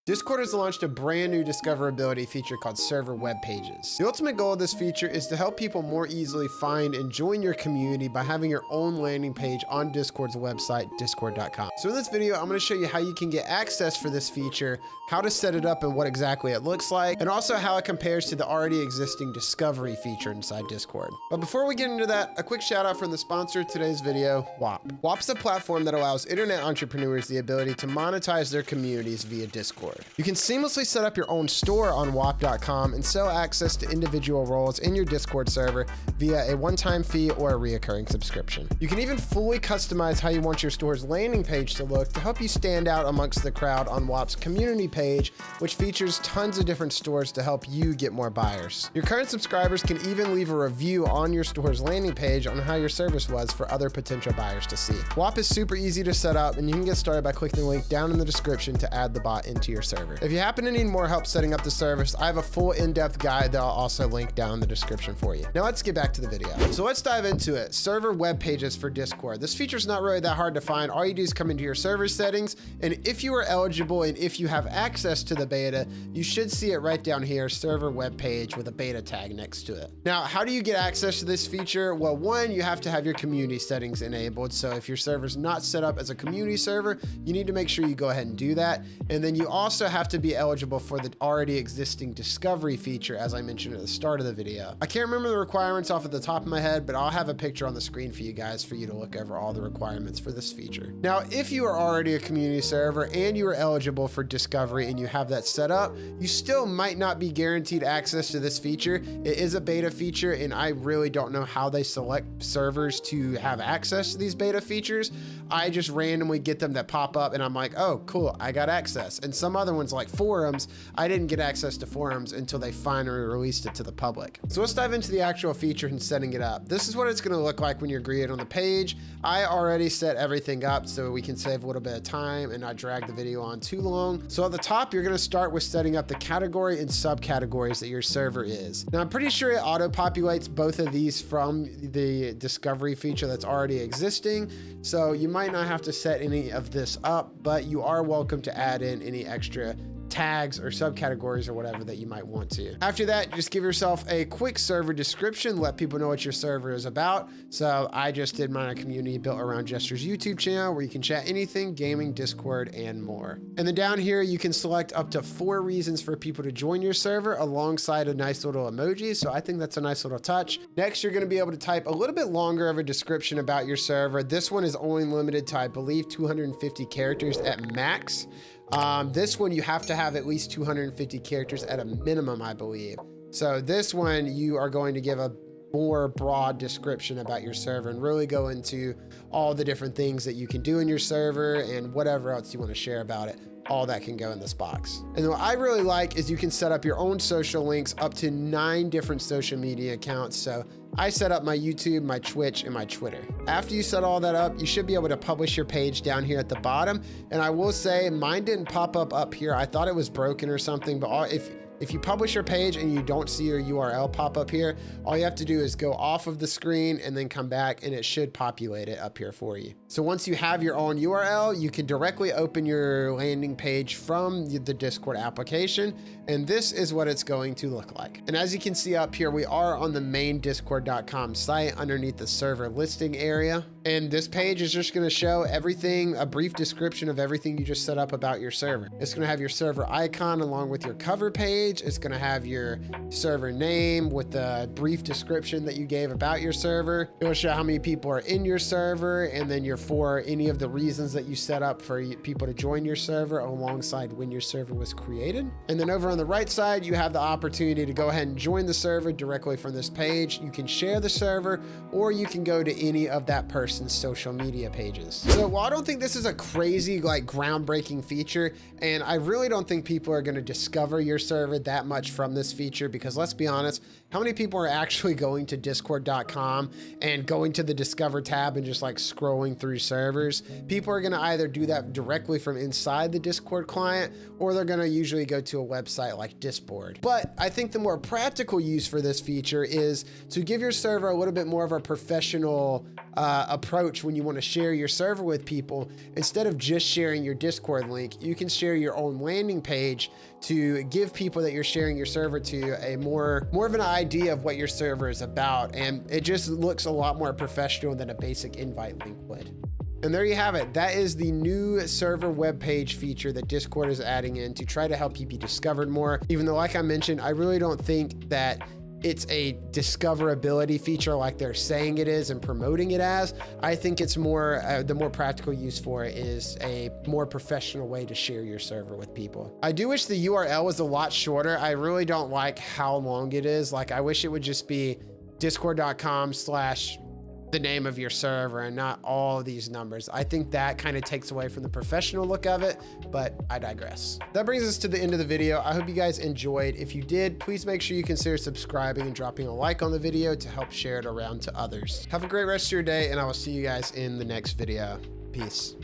Discord has launched a brand new discoverability feature called Server Web Pages. The ultimate goal of this feature is to help people more easily find and join your community by having your own landing page on Discord's website, discord.com. So in this video, I'm going to show you how you can get access for this feature, how to set it up and what exactly it looks like, and also how it compares to the already existing discovery feature inside Discord. But before we get into that, a quick shout out from the sponsor of today's video, WAP. WAP's a platform that allows internet entrepreneurs the ability to monetize their communities via Discord. You can seamlessly set up your own store on WAP.com and sell access to individual roles in your Discord server via a one-time fee or a reoccurring subscription. You can even fully customize how you want your store's landing page to look to help you stand out amongst the crowd on WAP's community page, which features tons of different stores to help you get more buyers. Your current subscribers can even leave a review on your store's landing page on how your service was for other potential buyers to see. WAP is super easy to set up, and you can get started by clicking the link down in the description to add the bot into your server. If you happen to need more help setting up the service, I have a full in-depth guide that I'll also link down in the description for you. Now let's get back to the video. So let's dive into it. Server web pages for Discord. This feature is not really that hard to find. All you do is come into your server settings, and if you are eligible and if you have access to the beta, you should see it right down here, server web page with a beta tag next to it. Now, how do you get access to this feature? Well, one, you have to have your community settings enabled. So if your server's not set up as a community server, you need to make sure you go ahead and do that. And then you also have to be eligible for the already existing discovery feature, as I mentioned at the start of the video. I can't remember the requirements off of the top of my head, but I'll have a picture on the screen for you guys for you to look over all the requirements for this feature. Now, if you are already a community server and you are eligible for discovery and you have that set up, you still might not be guaranteed access to this feature. It is a beta feature, and I really don't know how they select servers to have access to these beta features. I just randomly get them that pop up and I'm like, oh, cool, I got access. And some other ones like forums, I didn't get access to forums until they finally released it to the public. So let's dive into the actual feature and setting it up. This is what it's gonna look like when you're greeted on the page. I already set everything up so we can save a little bit of time and not drag the video on too long. So at the top, you're gonna start with setting up the category and subcategories that your server is. Now, I'm pretty sure it auto-populates both of these from the discovery feature that's already existing. So you might not have to set any of this up, but you are welcome to add in any extra tags or subcategories or whatever that you might want to. After that, just give yourself a quick server description, let people know what your server is about. So I just did mine a community built around Jester's YouTube channel where you can chat anything, gaming, Discord, and more. And then down here, you can select up to 4 reasons for people to join your server alongside a nice little emoji. So I think that's a nice little touch. Next, you're gonna be able to type a little bit longer of a description about your server. This one is only limited to, I believe, 250 characters at max. This one, you have to have at least 250 characters at a minimum, I believe. So this one, you are going to give a more broad description about your server and really go into all the different things that you can do in your server and whatever else you want to share about it. All that can go in this box. And what I really like is you can set up your own social links up to 9 different social media accounts. So I set up my YouTube, my Twitch, and my Twitter. After you set all that up, you should be able to publish your page down here at the bottom. And I will say mine didn't pop up here. I thought it was broken or something, but if you publish your page and you don't see your URL pop up here, all you have to do is go off of the screen and then come back and it should populate it up here for you. So once you have your own URL, you can directly open your landing page from the Discord application. And this is what it's going to look like. And as you can see up here, we are on the main discord.com site underneath the server listing area. And this page is just gonna show everything, a brief description of everything you just set up about your server. It's gonna have your server icon along with your cover page. It's gonna have your server name with the brief description that you gave about your server. It will show how many people are in your server and then for any of the reasons that you set up for people to join your server alongside when your server was created. And then over on the right side, you have the opportunity to go ahead and join the server directly from this page. You can share the server or you can go to any of that person's social media pages. So while I don't think this is a crazy, like groundbreaking feature, and I really don't think people are gonna discover your server that much from this feature, because let's be honest, how many people are actually going to discord.com and going to the Discover tab and just like scrolling through servers? People are gonna either do that directly from inside the Discord client, or they're gonna usually go to a website like Discord. But I think the more practical use for this feature is to give your server a little bit more of a professional approach when you want to share your server with people. Instead of just sharing your Discord link, you can share your own landing page to give people that you're sharing your server to a more of an idea of what your server is about. And it just looks a lot more professional than a basic invite link would. And there you have it. That is the new server web page feature that Discord is adding in to try to help you be discovered more. Even though, like I mentioned, I really don't think that it's a discoverability feature like they're saying it is and promoting it as. I think it's more, the more practical use for it is a more professional way to share your server with people. I do wish the URL was a lot shorter. I really don't like how long it is. Like, I wish it would just be discord.com/ the name of your server and not all these numbers. I think that kind of takes away from the professional look of it, but I digress. That brings us to the end of the video. I hope you guys enjoyed. If you did, please make sure you consider subscribing and dropping a like on the video to help share it around to others. Have a great rest of your day, and I will see you guys in the next video. Peace.